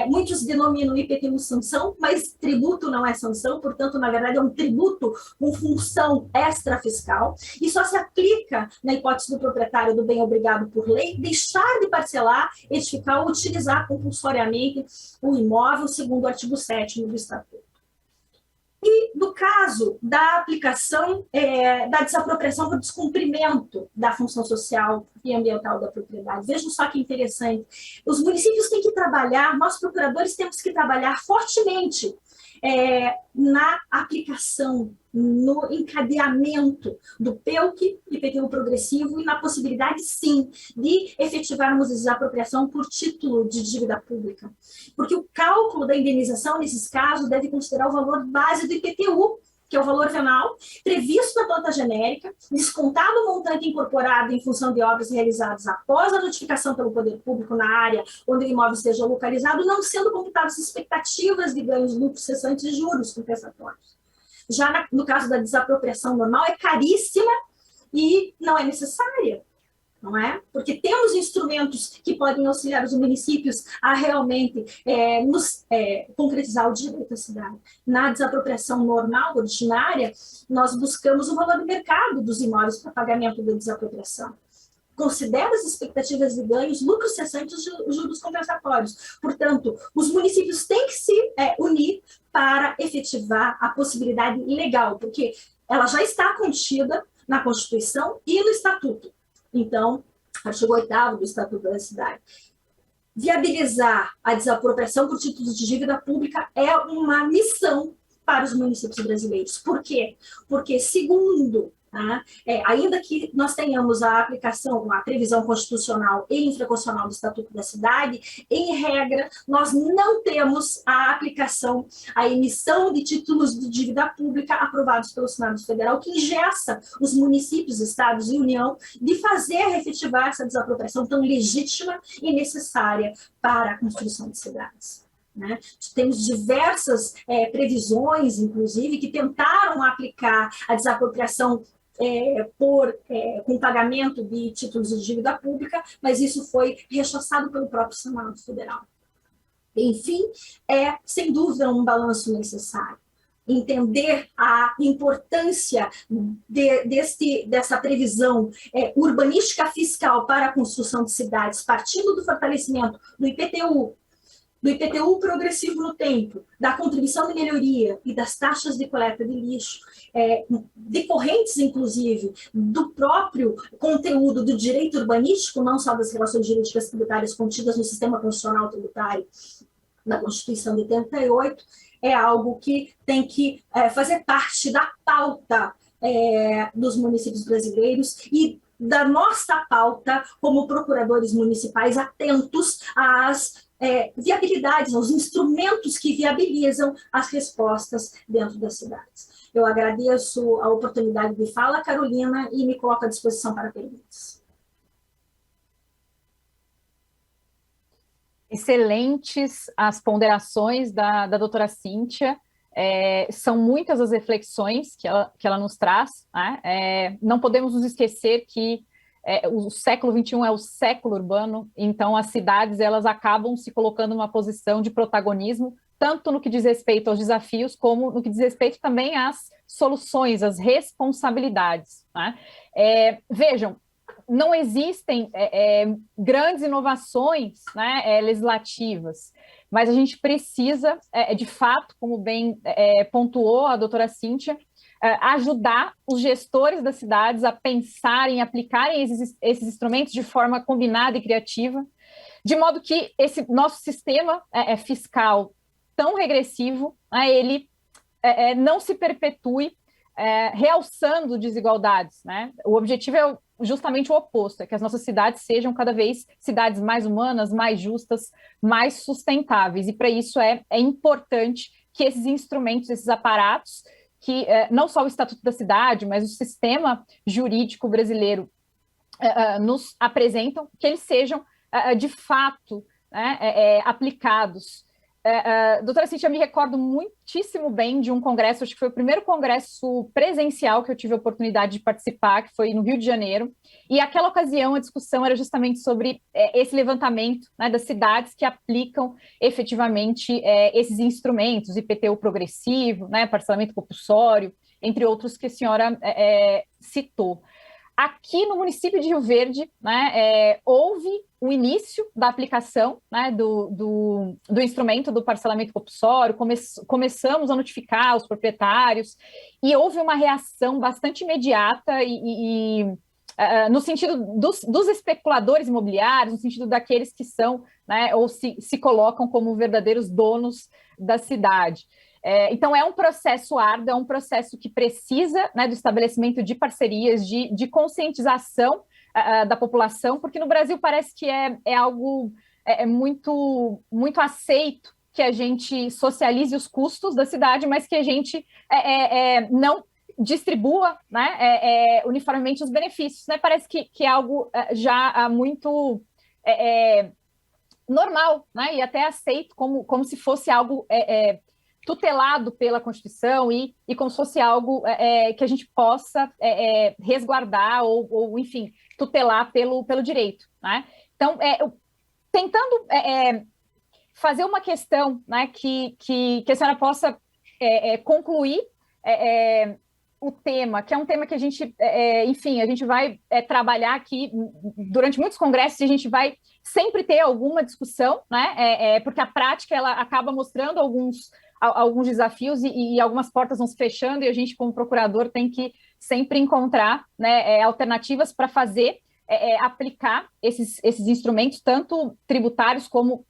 B: Muitos denominam IPTU sanção, mas tributo não é sanção, portanto, na verdade, é um tributo com função extrafiscal, e só se aplica na hipótese do proprietário do bem obrigado por lei deixar de parcelar, edificar ou utilizar compulsoriamente o imóvel, segundo o artigo 7º do Estatuto. E no caso da aplicação da desapropriação por descumprimento da função social e ambiental da propriedade. Vejam só que interessante. Os municípios têm que trabalhar, nós procuradores temos que trabalhar fortemente na aplicação, no encadeamento do PEUC, IPTU progressivo, e na possibilidade, sim, de efetivarmos a desapropriação por título de dívida pública. Porque o cálculo da indenização, nesses casos, deve considerar o valor base do IPTU, que é o valor venal, previsto na planta genérica, descontado o montante incorporado em função de obras realizadas após a notificação pelo poder público na área onde o imóvel esteja localizado, não sendo computadas expectativas de ganhos, lucros, cessantes e juros compensatórios. Já no caso da desapropriação normal, é caríssima e não é necessária, não é? Porque temos instrumentos que podem auxiliar os municípios a realmente concretizar o direito à cidade. Na desapropriação normal, ordinária, nós buscamos o valor de mercado dos imóveis para pagamento da desapropriação. Considera as expectativas de ganhos, lucros cessantes e juros compensatórios. Portanto, os municípios têm que se unir para efetivar a possibilidade legal, porque ela já está contida na Constituição e no Estatuto. Então, artigo 8º do Estatuto da Cidade. Viabilizar a desapropriação por títulos de dívida pública é uma missão para os municípios brasileiros. Por quê? Porque, segundo, ainda que nós tenhamos a aplicação, a previsão constitucional e infraconstitucional do Estatuto da Cidade, em regra, nós não temos a aplicação, a emissão de títulos de dívida pública aprovados pelo Senado Federal, que engessa os municípios, estados e União de fazer efetivar essa desapropriação tão legítima e necessária para a construção de cidades. Temos diversas previsões, inclusive, que tentaram aplicar a desapropriação com pagamento de títulos de dívida pública, mas isso foi rechaçado pelo próprio Senado Federal. Enfim, sem dúvida, um balanço necessário. Entender a importância dessa previsão urbanística fiscal para a construção de cidades, partindo do fortalecimento do IPTU progressivo no tempo, da contribuição de melhoria e das taxas de coleta de lixo, decorrentes, inclusive, do próprio conteúdo do direito urbanístico, não só das relações jurídicas tributárias contidas no sistema constitucional tributário da Constituição de 88, é algo que tem que fazer parte da pauta dos municípios brasileiros e da nossa pauta como procuradores municipais atentos às viabilidades, aos instrumentos que viabilizam as respostas dentro das cidades. Eu agradeço a oportunidade de fala, Carolina, e me coloco à disposição para perguntas.
A: Excelentes as ponderações da doutora Cíntia. São muitas as reflexões que ela nos traz, né? Não podemos nos esquecer que o século XXI é o século urbano, então as cidades elas acabam se colocando numa posição de protagonismo, tanto no que diz respeito aos desafios, como no que diz respeito também às soluções, às responsabilidades, né? Vejam, não existem grandes inovações, né, legislativas, mas a gente precisa, de fato, como bem pontuou a doutora Cíntia, ajudar os gestores das cidades a pensarem, aplicarem esses instrumentos de forma combinada e criativa, de modo que esse nosso sistema fiscal tão regressivo, ele não se perpetue realçando desigualdades, né? O objetivo é justamente o oposto, é que as nossas cidades sejam cada vez cidades mais humanas, mais justas, mais sustentáveis, e para isso é importante que esses instrumentos, esses aparatos, que não só o Estatuto da Cidade, mas o sistema jurídico brasileiro nos apresentam, que eles sejam, de fato, aplicados. Doutora Cíntia, eu me recordo muitíssimo bem de um congresso, acho que foi o primeiro congresso presencial que eu tive a oportunidade de participar, que foi no Rio de Janeiro, e aquela ocasião a discussão era justamente sobre esse levantamento, né, das cidades que aplicam efetivamente esses instrumentos, IPTU progressivo, né, parcelamento compulsório, entre outros que a senhora citou. Aqui no município de Rio Verde, né, houve o início da aplicação, né, do instrumento do parcelamento compulsório, começamos a notificar os proprietários, e houve uma reação bastante imediata no sentido dos especuladores imobiliários, no sentido daqueles que são, né, ou se colocam como verdadeiros donos da cidade. Então, é um processo árduo, é um processo que precisa, né, do estabelecimento de parcerias, de conscientização da população, porque no Brasil parece que é algo muito, muito aceito que a gente socialize os custos da cidade, mas que a gente não distribua, né, uniformemente os benefícios. Né? Parece que é algo já muito normal, né, e até aceito como se fosse algo tutelado pela Constituição e como se fosse algo que a gente possa resguardar ou, enfim, tutelar pelo direito. Né? Então, tentando fazer uma questão, né, que a senhora possa concluir o tema, que é um tema que a gente, enfim, a gente vai trabalhar aqui durante muitos congressos, e a gente vai sempre ter alguma discussão, né, porque a prática ela acaba mostrando alguns desafios e algumas portas vão se fechando, e a gente, como procurador, tem que sempre encontrar, né, alternativas para fazer, aplicar esses instrumentos, tanto tributários como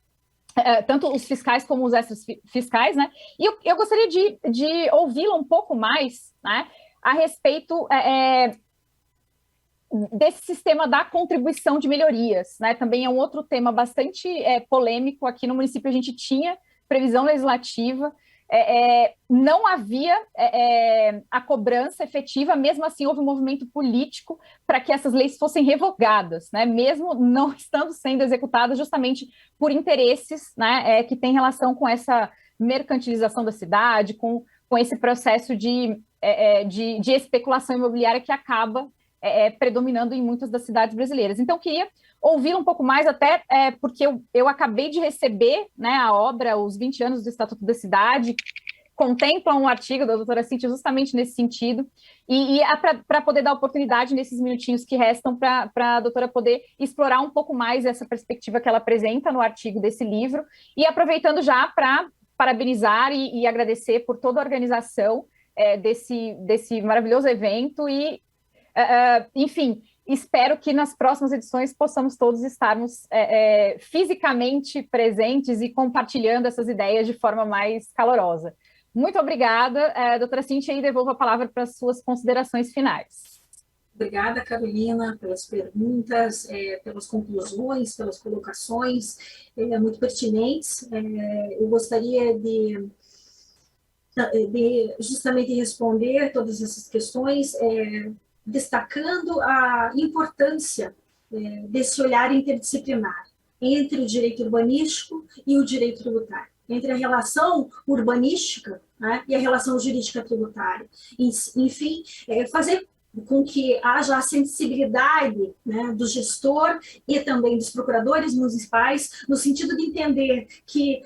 A: tanto os fiscais como os extrafiscais, né? E eu gostaria de ouvi-la um pouco mais, né, a respeito desse sistema da contribuição de melhorias, né? Também é um outro tema bastante polêmico. Aqui no município a gente tinha previsão legislativa, não havia a cobrança efetiva, mesmo assim houve um movimento político para que essas leis fossem revogadas, né? Mesmo não estando sendo executadas justamente por interesses, né, que tem relação com essa mercantilização da cidade, com esse processo de especulação imobiliária que acaba predominando em muitas das cidades brasileiras. Então, queria ouvir um pouco mais, até porque eu acabei de receber, né, a obra Os 20 anos do Estatuto da Cidade, contempla um artigo da doutora Cíntia justamente nesse sentido, e para poder dar oportunidade nesses minutinhos que restam para a doutora poder explorar um pouco mais essa perspectiva que ela apresenta no artigo desse livro, e aproveitando já para parabenizar e agradecer por toda a organização desse maravilhoso evento e, enfim, espero que nas próximas edições possamos todos estarmos fisicamente presentes e compartilhando essas ideias de forma mais calorosa. Muito obrigada, doutora Cíntia, e devolvo a palavra para as suas considerações finais.
B: Obrigada, Carolina, pelas perguntas, pelas conclusões, pelas colocações muito pertinentes. Eu gostaria de justamente responder todas essas questões, destacando a importância desse olhar interdisciplinar entre o direito urbanístico e o direito tributário, entre a relação urbanística, né, e a relação jurídica tributária. Enfim, fazer com que haja a sensibilidade, né, do gestor e também dos procuradores municipais, no sentido de entender que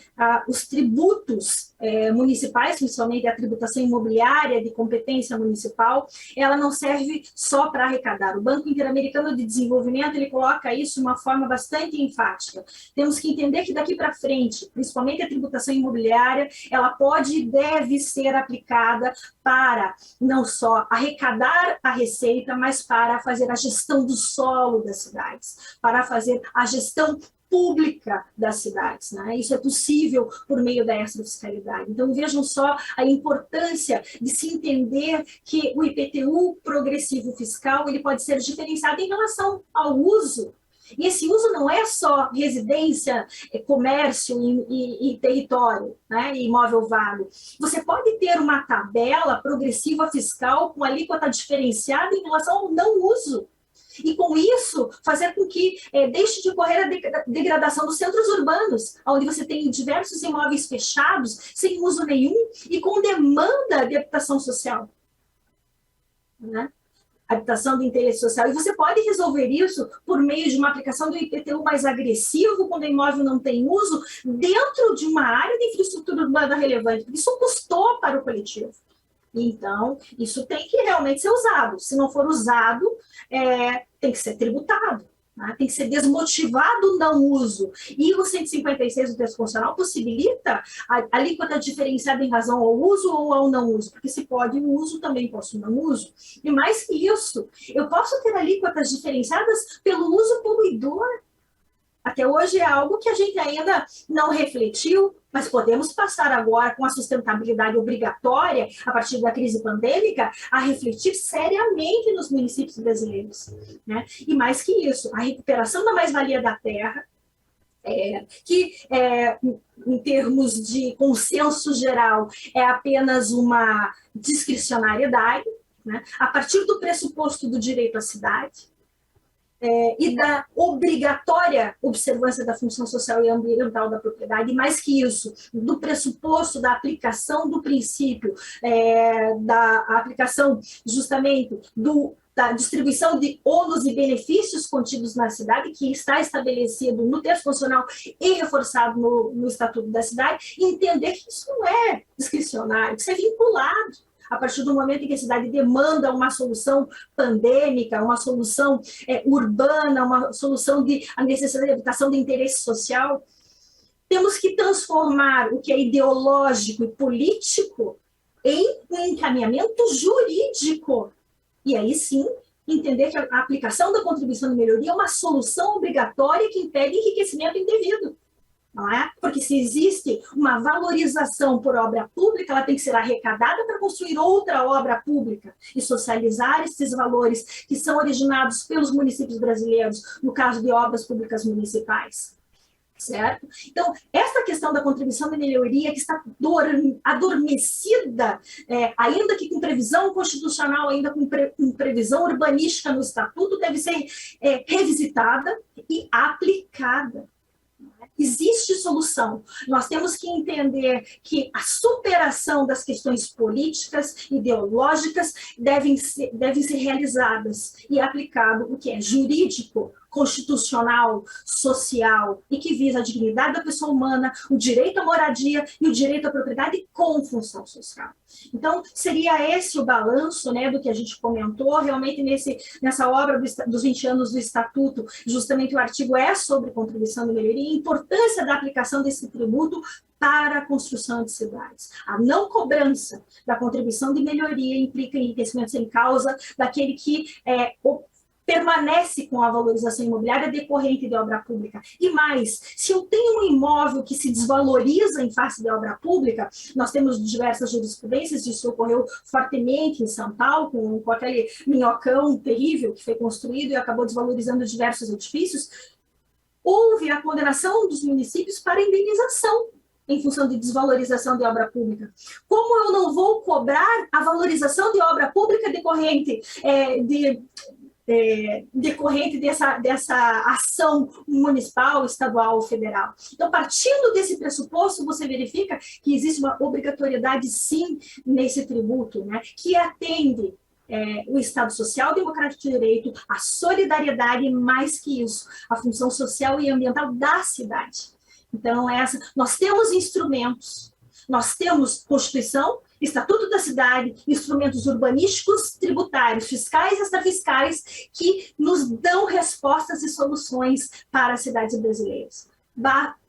B: os tributos municipais, principalmente a tributação imobiliária de competência municipal, ela não serve só para arrecadar. O Banco Interamericano de Desenvolvimento, ele coloca isso de uma forma bastante enfática. Temos que entender que daqui para frente, principalmente a tributação imobiliária, ela pode e deve ser aplicada para não só arrecadar a receita, mas para fazer a gestão do solo das cidades, para fazer a gestão pública das cidades, né? Isso é possível por meio da extrafiscalidade. Então, vejam só a importância de se entender que o IPTU progressivo fiscal ele pode ser diferenciado em relação ao uso. E esse uso não é só residência, comércio e território, né, e imóvel vago. Você pode ter uma tabela progressiva fiscal com alíquota diferenciada em relação ao não uso. E com isso, fazer com que deixe de ocorrer a degradação dos centros urbanos, onde você tem diversos imóveis fechados, sem uso nenhum e com demanda de habitação social. Né? Habitação de interesse social. E você pode resolver isso por meio de uma aplicação do IPTU mais agressivo, quando o imóvel não tem uso, dentro de uma área de infraestrutura urbana relevante, porque isso custou para o coletivo. Então, isso tem que realmente ser usado. Se não for usado, tem que ser tributado. Né? Tem que ser desmotivado o não uso. E o 156 do texto constitucional possibilita a alíquota diferenciada em razão ao uso ou ao não uso. Porque se pode o uso, também posso o não uso. E mais que isso, eu posso ter alíquotas diferenciadas pelo uso poluidor. Até hoje é algo que a gente ainda não refletiu, mas podemos passar agora, com a sustentabilidade obrigatória, a partir da crise pandêmica, a refletir seriamente nos municípios brasileiros, né? E mais que isso, a recuperação da mais-valia da terra, em termos de consenso geral, é apenas uma discricionariedade, né? A partir do pressuposto do direito à cidade, e da obrigatória observância da função social e ambiental da propriedade, e mais que isso, do pressuposto da aplicação do princípio, da aplicação justamente da distribuição de ônus e benefícios contidos na cidade, que está estabelecido no texto constitucional e reforçado no Estatuto da Cidade, e entender que isso não é discricionário, que isso é vinculado. A partir do momento em que a cidade demanda uma solução pandêmica, uma solução urbana, uma solução de a necessidade de habitação de interesse social, temos que transformar o que é ideológico e político em um encaminhamento jurídico. E aí sim, entender que a aplicação da contribuição de melhoria é uma solução obrigatória que impede enriquecimento indevido. Não é? Porque se existe uma valorização por obra pública, ela tem que ser arrecadada para construir outra obra pública e socializar esses valores que são originados pelos municípios brasileiros, no caso de obras públicas municipais. Certo? Então, essa questão da contribuição de melhoria que está adormecida, ainda que com previsão constitucional, ainda com previsão urbanística no Estatuto, deve ser revisitada e aplicada. Existe solução. Nós temos que entender que a superação das questões políticas, ideológicas, devem ser realizadas e aplicado o que é jurídico, constitucional, social e que visa a dignidade da pessoa humana, o direito à moradia e o direito à propriedade com função social. Então, seria esse o balanço, né, do que a gente comentou, realmente nessa obra dos 20 anos do Estatuto, justamente o artigo é sobre contribuição de melhoria e a importância da aplicação desse tributo para a construção de cidades. A não cobrança da contribuição de melhoria implica enriquecimento sem causa daquele que permanece com a valorização imobiliária decorrente de obra pública. E mais, se eu tenho um imóvel que se desvaloriza em face de obra pública, nós temos diversas jurisprudências, isso ocorreu fortemente em São Paulo, com aquele minhocão terrível que foi construído e acabou desvalorizando diversos edifícios, houve a condenação dos municípios para indenização em função de desvalorização de obra pública. Como eu não vou cobrar a valorização de obra pública decorrente dessa ação municipal, estadual ou federal. Então, partindo desse pressuposto, você verifica que existe uma obrigatoriedade, sim, nesse tributo, né, que atende o Estado social, democrático de direito, a solidariedade e, mais que isso, a função social e ambiental da cidade. Então, nós temos instrumentos, nós temos Constituição, Estatuto da Cidade, instrumentos urbanísticos, tributários, fiscais e extrafiscais que nos dão respostas e soluções para as cidades brasileiras.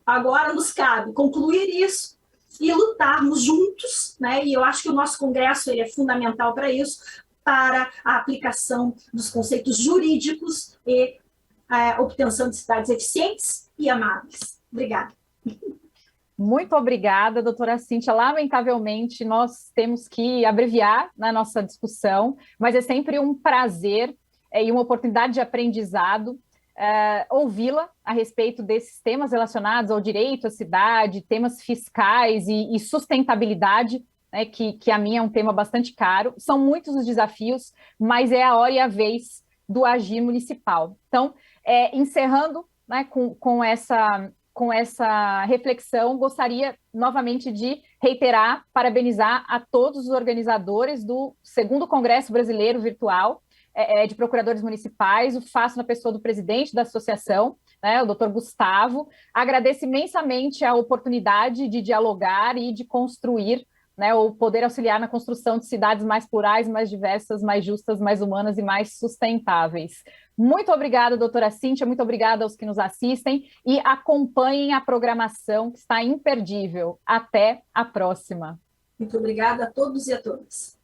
B: Agora nos cabe concluir isso e lutarmos juntos, né? E eu acho que o nosso Congresso ele é fundamental para isso, para a aplicação dos conceitos jurídicos e a obtenção de cidades eficientes e amáveis. Obrigada.
A: Muito obrigada, doutora Cíntia. Lamentavelmente, nós temos que abreviar na nossa discussão, mas é sempre um prazer e uma oportunidade de aprendizado ouvi-la a respeito desses temas relacionados ao direito à cidade, temas fiscais e sustentabilidade, né, que a mim é um tema bastante caro. São muitos os desafios, mas é a hora e a vez do agir municipal. Então, encerrando, né, com essa reflexão, gostaria novamente de reiterar, parabenizar a todos os organizadores do 2º Congresso Brasileiro Virtual de Procuradores Municipais, o faço na pessoa do presidente da associação, né, o doutor Gustavo. Agradeço imensamente a oportunidade de dialogar e de construir, né, ou poder auxiliar na construção de cidades mais plurais, mais diversas, mais justas, mais humanas e mais sustentáveis. Muito obrigada, doutora Cíntia, muito obrigada aos que nos assistem e acompanhem a programação que está imperdível. Até a próxima.
B: Muito obrigada a todos e a todas.